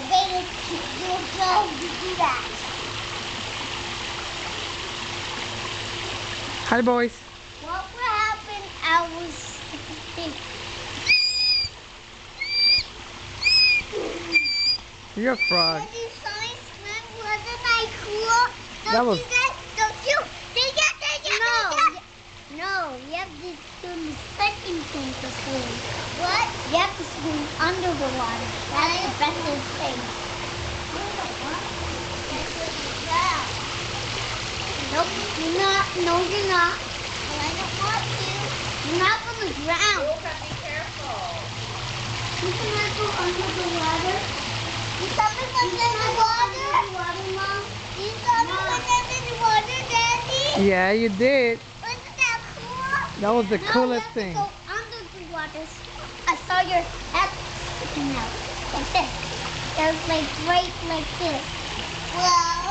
made it to your job to do that. Hi, boys. What will happen? I was. You're a frog. When you saw me swim, wasn't I cool? That was. Don't you? No, you have to do the second thing to swim. What? You have to swim under the water. That's the best thing. Nope, you're not. No, you're not. I don't want to. You're not going to drown. Be careful. You cannot go under the water. You saw me under the water? Mom? You saw me under the water, Daddy? Yeah, you did. Wasn't that cool? That was the Now coolest you thing. have to go under the water. I saw your head sticking out like this. It was like right like this. Well,